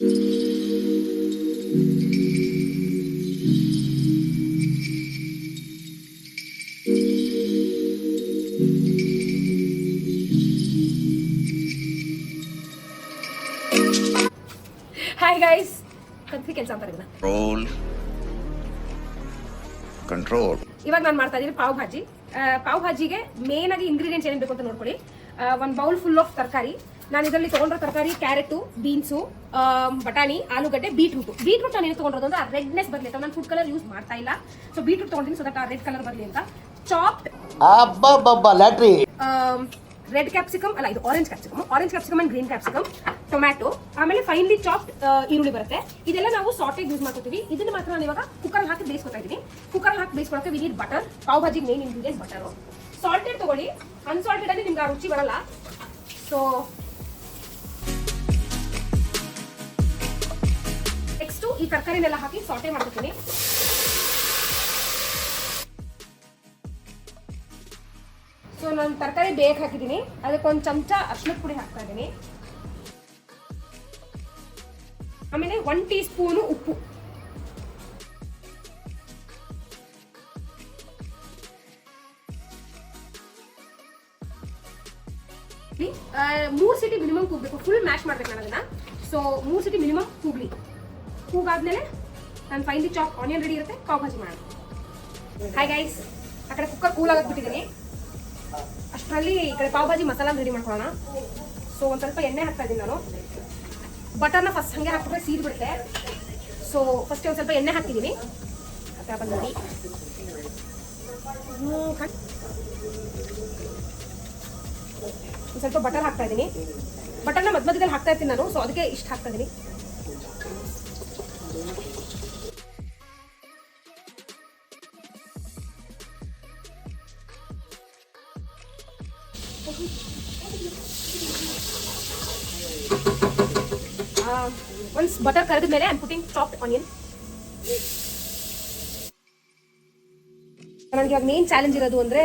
Hi guys, ಕನ್ಫಿ ಕೆಲಸ ಅಂತಾರೆ ಇದನ್ನ. ಕಂಟ್ರೋಲ್. ಇವಾಗ ನಾನು ಮಾಡ್ತಾ ಇದ್ದೀನಿ ಪಾವ್ ಭಾಜಿ. ಪಾವ್ ಭಾಜಿಗೆ ಮೇನ್ ಆಗಿ ಇಂಗ್ರೀಡಿಯೆಂಟ್ಸ್ ಏನೇನು ಬೇಕು ಅಂತ ನೋಡ್ಕೊಳ್ಳಿ. ಒಂದು ಬೌಲ್ ಫುಲ್ ಆಫ್ ತರಕಾರಿ. ನಾನು ಇದರಲ್ಲಿ ತೊಗೊಂಡಿರೋ ತರಕಾರಿ ಕ್ಯಾರೆಟು, ಬೀನ್ಸು, ಬಟಾಣಿ, ಆಲೂಗಡ್ಡೆ, ಬೀಟ್ರೂಟ್ ನಾನು ಏನು ತೊಗೊಂಡಿರೋದು ಅಂದ್ರೆ ಆ ರೆಡ್ನೆಸ್ ಬರಲಿ ಅಂತ. ನಾನು ಫುಡ್ ಕಲರ್ ಯೂಸ್ ಮಾಡ್ತಾ ಇಲ್ಲ. ಸೊ ಬೀಟ್ರೂಟ್ ತೊಗೊಂಡಿನಿ, ಸೊ ದಟ್ ಆ ರೆಡ್ ಕಲರ್ ಬರಲಿ ಅಂತ. ಚಾಪ್ಡ್ ರೆಡ್ ಕ್ಯಾಪ್ಸಿಕಮ್ ಅಲ್ಲ, ಇದು orange capsicum and green capsicum, tomato, ಆಮೇಲೆ ಫೈನ್ಲಿ ಚಾಪ್ಡ್ ಈರುಳ್ಳಿ ಬರುತ್ತೆ. ಇದೆಲ್ಲ ನಾವು ಸಾಟೇಜ್ ಯೂಸ್ ಮಾಡ್ಕೊತೀವಿ. ಇದನ್ನ ಮಾತ್ರ ನಾನು ಇವಾಗ ಕುಕ್ಕರ್ ಹಾಕಿ ಬೇಯಿಸ್ಕೊತಾ ಇದ್ದೀನಿ. ಕುಕ್ಕರ್ ಹಾಕಿ ಬೇಯಿಸ್ಕೊಳಕ್ಕೆ ವಿ ನೀಡ್ ಬಟರ್. ಪಾವ್ ಭಾಜಿಗೆ ಮೇನ್ ಇಂಗ್ರೀಡಿಯೆಂಟ್ ಬಟರು. ಸಾಲ್ಟೆಡ್ ತಗೊಳ್ಳಿ, ಅನ್ಸಾಲ್ಟೆಡ್ ಅಲ್ಲಿ ನಿಮ್ಗೆ ಆ ರುಚಿ ಬರಲ್ಲ. ಸೊ ನೆಕ್ಸ್ಟ್ ಈ ತರಕಾರಿನೆಲ್ಲ ಹಾಕಿ ಸಾಟೆ ಮಾಡ್ಕೊತೀನಿ. ಸೊ ನಾನು ತರಕಾರಿ ಬೇಯಕ್ಕೆ ಹಾಕಿದ್ದೀನಿ. ಅದಕ್ಕೆ ಒಂದು ಚಮಚ ಅರಿಶಿಣದ ಪುಡಿ ಹಾಕ್ತಾ ಇದ್ದೀನಿ. ಆಮೇಲೆ 1 ಟೀ ಸ್ಪೂನು ಉಪ್ಪು. ಮೂರು ಸಿಟಿ ಮಿನಿಮಮ್ ಕೂಗಬೇಕು. ಫುಲ್ ಮ್ಯಾಶ್ ಮಾಡ್ಬೇಕು ನಾನು ಅದನ್ನ. ಸೊ 3 ಸಿಟಿ ಮಿನಿಮಮ್ ಕೂಗ್ಲಿ. ಕೂಗಾದ್ಮೇಲೆ ನಾನು ಫೈನ್ಲಿ ಚಾಪ್ ಆನಿಯನ್ ರೆಡಿ ಇರುತ್ತೆ, ಪಾವ್ ಭಾಜಿ ಮಾಡೋಣ. ಹಾಯ್ ಗೈಸ್, ಆ ಕಡೆ ಕುಕ್ಕರ್ ಕೂಲ್ ಆಗಕ್ಕೆ ಬಿಟ್ಟಿದ್ದೀನಿ. ಅಷ್ಟರಲ್ಲಿ ಈ ಕಡೆ ಪಾವ್ ಭಾಜಿ ಮಸಾಲ ರೆಡಿ ಮಾಡ್ಕೊಳ್ಳೋಣ. ಸೊ ಒಂದು ಸ್ವಲ್ಪ ಎಣ್ಣೆ ಹಾಕ್ತಾ ಇದ್ದೀನಿ ನಾನು. ಬಟರ್ನ ಫಸ್ಟ್ ಹಾಗೆ ಹಾಕಿದ್ರೆ ಸೀದ್ ಬಿಡುತ್ತೆ. ಸೊ ಫಸ್ಟ್ ಒಂದು ಸ್ವಲ್ಪ ಎಣ್ಣೆ ಹಾಕಿದ್ದೀನಿ. ಆ ಬಂದು ನೋಡಿ, ಒಂದು ಸ್ವಲ್ಪ ಬಟರ್ ಹಾಕ್ತಾ ಇದ್ದೀನಿ. ಬಟರ್ನ ಮಧ್ಯದಲ್ಲಿ ಹಾಕ್ತಾ ಇರ್ತೀನಿ ನಾನು. ಸೊ ಅದಕ್ಕೆ ಇಷ್ಟು ಹಾಕ್ತಾ ಇದ್ದೀನಿ. ಒನ್ಸ್ ಬಟರ್ ಕರಗಿದ ಮೇಲೆ I am putting chopped onion. ನನಗೆ ಇವಾಗ ಮೇನ್ ಚಾಲೆಂಜ್ ಇರೋದು ಅಂದರೆ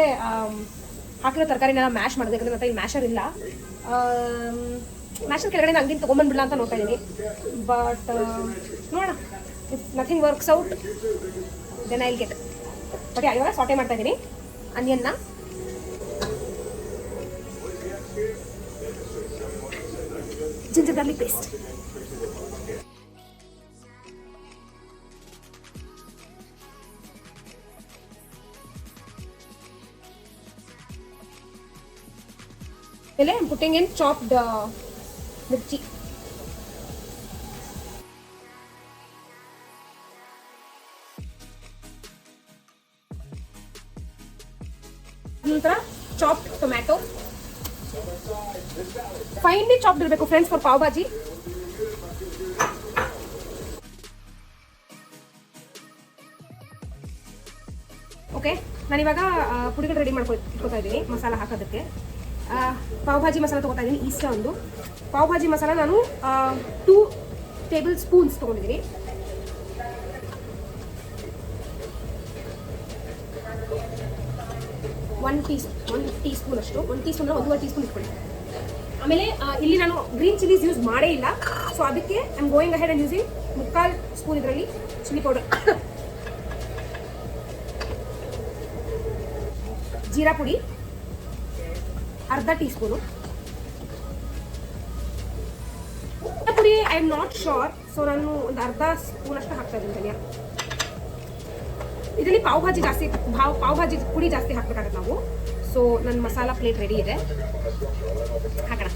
ಹಾಕಿರೋ ತರಕಾರಿನೆಲ್ಲ ಮ್ಯಾಶ್ ಮಾಡೋದು. ಯಾಕಂದರೆ ನನ್ನ ಇಲ್ಲಿ ಮ್ಯಾಶರ್ ಇಲ್ಲ. ಮ್ಯಾಶರ್ ಕೆಳಗಡೆ ಅಂಗಡಿನ ತೊಗೊಂಬಂದ್ಬಿಡಲ್ಲ ಅಂತ ನೋಡ್ತಾ ಇದ್ದೀನಿ. ಬಟ್ ನೋಡೋಣ, if nothing works out then I will get. But ಇವಾಗ ಸಾಟೆ ಮಾಡ್ತಾ ಇದ್ದೀನಿ ಆನಿಯನ್ನ. Ginger garlic paste. I am putting in chopped mirchi. ನಂತರ chopped tomato. Finely chopped ಇರಬೇಕು friends for pav bhaji. Okay, ನಾನಿವಾಗ ಪುಡಿಗಳು ರೆಡಿ ಇಟ್ಕೊತಾ ಇದ್ದೀನಿ ಮಸಾಲ ಹಾಕೋದಕ್ಕೆ. ಪಾವ್ ಭಾಜಿ ಮಸಾಲ ತೊಗೋತಾ ಇದ್ದೀನಿ. ಈಸ್ಟ ಒಂದು ಪಾವ್ ಭಾಜಿ ಮಸಾಲ ನಾನು 2 ಟೇಬಲ್ ಸ್ಪೂನ್ಸ್ ತೊಗೊಂಡಿದ್ದೀನಿ. ಒನ್ ಟೀ ಸ್ಪೂನ್ ಅಷ್ಟು. 1 ಟೀ ಸ್ಪೂನ್ 1.5 ಟೀ ಸ್ಪೂನ್ ಇಟ್ಕೊಳ್ಳಿ. ಆಮೇಲೆ ಇಲ್ಲಿ ನಾನು ಗ್ರೀನ್ ಚಿಲ್ಲೀಸ್ ಯೂಸ್ ಮಾಡೇ ಇಲ್ಲ. ಸೊ ಅದಕ್ಕೆ I am going ahead and using 3/4 spoon ಇದರಲ್ಲಿ ಚಿಲ್ಲಿ ಪೌಡರ್. ಜೀರಾ ಪುಡಿ ಅರ್ಧ ಟೀ ಸ್ಪೂನು. ಪುಡಿ I am not sure. So ನಾನು ಒಂದು ಅರ್ಧ ಸ್ಪೂನ್ ಅಷ್ಟು ಹಾಕ್ತಾ ಇದ್ದೀನಿ ಧನಿಯಾ. ಇದರಲ್ಲಿ ಪಾವ್ ಭಾಜಿ ಜಾಸ್ತಿ, ಪಾವ್ ಭಾಜಿ ಪುಡಿ ಜಾಸ್ತಿ ಹಾಕ್ಬೇಕಾಗತ್ತೆ ನಾವು. ಸೊ ನನ್ನ ಮಸಾಲ ಪ್ಲೇಟ್ ರೆಡಿ ಇದೆ, ಹಾಕೋಣ.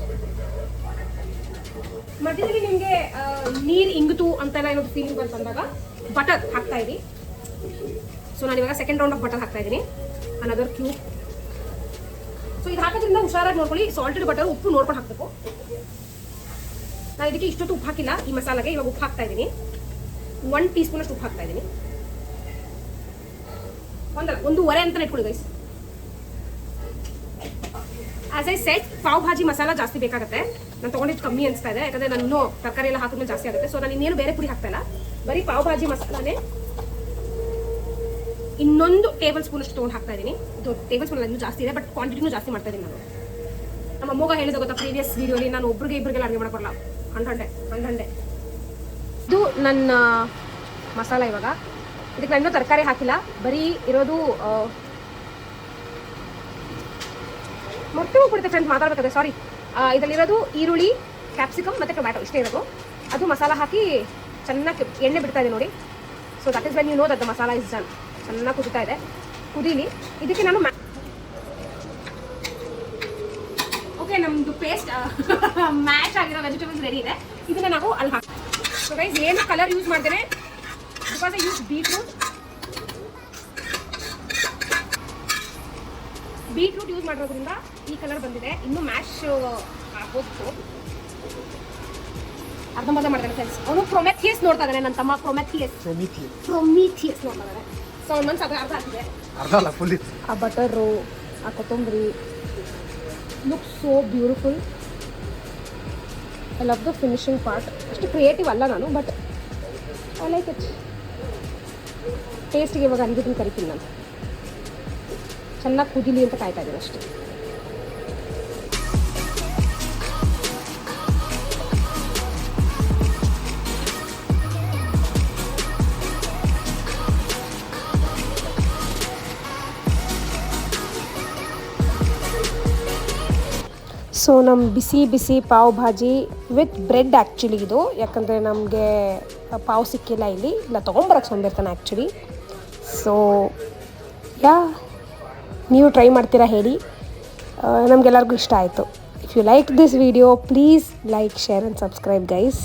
ಮಧ್ಯದಲ್ಲಿ ನಿಮಗೆ ನೀರು ಇಂಗಿತು ಅಂತೆಲ್ಲ ಏನಾದ್ರು ಫೀಲಿಂಗ್ ಬಂದಾಗ ಬಟರ್ ಹಾಕ್ತಾ ಇದ್ದೀನಿ. ಸೊ ನಾನು ಇವಾಗ ಸೆಕೆಂಡ್ ರೌಂಡ್ ಆಫ್ ಬಟರ್ ಹಾಕ್ತಾ ಇದ್ದೀನಿ. Another cube. ಸೊ ಇದು ಹಾಕೋದ್ರಿಂದ ಹುಷಾರಾಗಿ ನೋಡ್ಕೊಳ್ಳಿ. ಸಾಲ್ಟೆಡ್ ಬಟರ್ ಉಪ್ಪು ನೋಡ್ಕೊಂಡು ಹಾಕಬೇಕು. ನಾನು ಇದಕ್ಕೆ ಇಷ್ಟೊತ್ತು ಉಪ್ಪು ಹಾಕಿಲ್ಲ ಈ ಮಸಾಲೆಗೆ. ಇವಾಗ ಉಪ್ಪು ಹಾಕ್ತಾ ಇದ್ದೀನಿ. 1 ಟೀ ಸ್ಪೂನ್ ಅಷ್ಟು ಉಪ್ಪು ಹಾಕ್ತಾ ಇದ್ದೀನಿ. 1.5 ಅಂತ ಇಟ್ಕೊಳ್ಳಿ guys. As I set, pav bhaji masala ಜಾಸ್ತಿ ಬೇಕಾಗುತ್ತೆ. ನಾನು ತೊಗೊಂಡಿದ್ದು ಕಮ್ಮಿ ಅನಿಸ್ತಾ ಇದೆ, ಯಾಕಂದರೆ ನಾನು ಇನ್ನೂ ತರಕಾರಿ ಎಲ್ಲ ಹಾಕಿದ್ಮೇಲೆ ಜಾಸ್ತಿ ಆಗುತ್ತೆ. ಸೊ ನಾನು ಇನ್ನೇನು ಬೇರೆ ಪುಡಿ ಹಾಕ್ತಾ ಇಲ್ಲ, ಬರೀ ಪಾವ್ ಭಾಜಿ ಮಸಾಲಾನೇ ಇನ್ನೊಂದು ಟೇಬಲ್ ಸ್ಪೂನ್ ಅಷ್ಟು ತೊಗೊಂಡು ಹಾಕ್ತಾ ಇದ್ದೀನಿ. ಇದು ಟೇಬಲ್ ಸ್ಪೂನ್ ಇನ್ನೂ ಜಾಸ್ತಿ ಇದೆ, ಬಟ್ ಕ್ವಾಂಟಿಟಿನೂ ಜಾಸ್ತಿ ಮಾಡ್ತಾ ಇದ್ದೀನಿ ನಾನು. ನಮ್ಮ ಅಮ್ಮಗ ಹೇಳಿದ ಗೊತ್ತಾ ಪ್ರೀವಿಯಸ್ ವೀಡಿಯೋಲಿ, ನಾನು ಒಬ್ರಿಗೆ ಇಬ್ಬರಿಗೆಲ್ಲ ಅಡುಗೆ ಮಾಡಬಾರಲ್ಲ, 100 ನನ್ನ ಮಸಾಲ ಇವಾಗ. ಇದಕ್ಕೆ ನಾನು ತರಕಾರಿ ಹಾಕಿಲ್ಲ, ಬರೀ ಇರೋದು ಮೊಟ್ಟೆ ಹೋಗ್ಬಿಡುತ್ತೆ ಫ್ರೆಂಡ್ಸ್ ಮಾತಾಡ್ಬೇಕಾದ್ರೆ, ಸಾರಿ. ಇದರಲ್ಲಿರೋದು ಈರುಳ್ಳಿ, ಕ್ಯಾಪ್ಸಿಕಮ್ ಮತ್ತು ಟೊಮ್ಯಾಟೊ ಇಷ್ಟೇ ಇರೋದು. ಅದು ಮಸಾಲ ಹಾಕಿ ಚೆನ್ನಾಗಿ ಎಣ್ಣೆ ಬಿಡ್ತಾ ಇದೆ ನೋಡಿ. So that is when you know that the masala is done. ಚೆನ್ನಾಗಿ ಕುದೀತಾ ಇದೆ, ಕುದೀಲಿ. ಇದಕ್ಕೆ ನಾನು ಓಕೆ, ನಮ್ಮದು ಪೇಸ್ಟ್ ಮ್ಯಾಶ್ ಆಗಿರೋ ವೆಜಿಟೇಬಲ್ಸ್ ರೆಡಿ ಇದೆ. ಇದನ್ನು ನಾವು ಅಲ್ಲಿ ಹಾಕಿ. ಸೊ ಗೈಸ್, ಏನು ಕಲರ್ ಯೂಸ್ ಮಾಡ್ತೇನೆ because I use beetroot use ಮಾಡೋದ್ರಿಂದ ಈ ಕಲರ್ ಬಂದಿದೆ. ಇನ್ನೂ ಮ್ಯಾಶ್ ಹಾಕೋದು ಅರ್ಧಂಬರ್ಧ ಮಾಡ್ತಾನೆ ಫ್ರೆಂಡ್ಸ್. ಅವನು ಪ್ರೊಮೆಥಿಯಸ್ ನೋಡ್ತಾ ಇದ್ದಾನೆ, ನನ್ನ ತಮ್ಮ ಪ್ರೊಮೆಥಿಯಸ್ ನೋಡ್ತಾ ಇದ್ದಾನೆ. ಸೊ ಅವ್ನು ಮನ್ಸು ಅರ್ಧ ಹಾಕಿದೆ, ಆ ಬಟರು, ಆ ಕೊತ್ತಂಬರಿ look so beautiful. I love the finishing part. ಅಷ್ಟು ಕ್ರಿಯೇಟಿವ್ ಅಲ್ಲ ನಾನು, ಬಟ್ ಐ ಲೈಕ್ ಇಟ್. ಟೇಸ್ಟಿಗೆ ಇವಾಗ ಅಂದಿದ್ದನ್ನು ಕರಿತೀನಿ ನಾನು. ಚೆನ್ನಾಗಿ ಕುದಿಲಿ ಅಂತ ಕಾಯ್ತಾ ಇದ್ದೀನಿ ಅಷ್ಟೇ. ಸೊ ನಮ್ಮ ಬಿಸಿ ಬಿಸಿ pav bhaji with bread actually ಇದು, ಯಾಕಂದರೆ ನಮಗೆ ಪಾವ್ ಸಿಕ್ಕಿಲ್ಲ ಇಲ್ಲಿ, ಇಲ್ಲ ತೊಗೊಂಬರಕ್ಕೆ ಸೊಂದಿರ್ತಾನೆ ಆ್ಯಕ್ಚುಲಿ. ಸೊ ಯಾ, ನೀವು ಟ್ರೈ ಮಾಡ್ತೀರಾ ಹೇಳಿ, ನಮಗೆಲ್ಲರಿಗೂ ಇಷ್ಟ ಆಯಿತು. If you like this video please like, share and subscribe guys.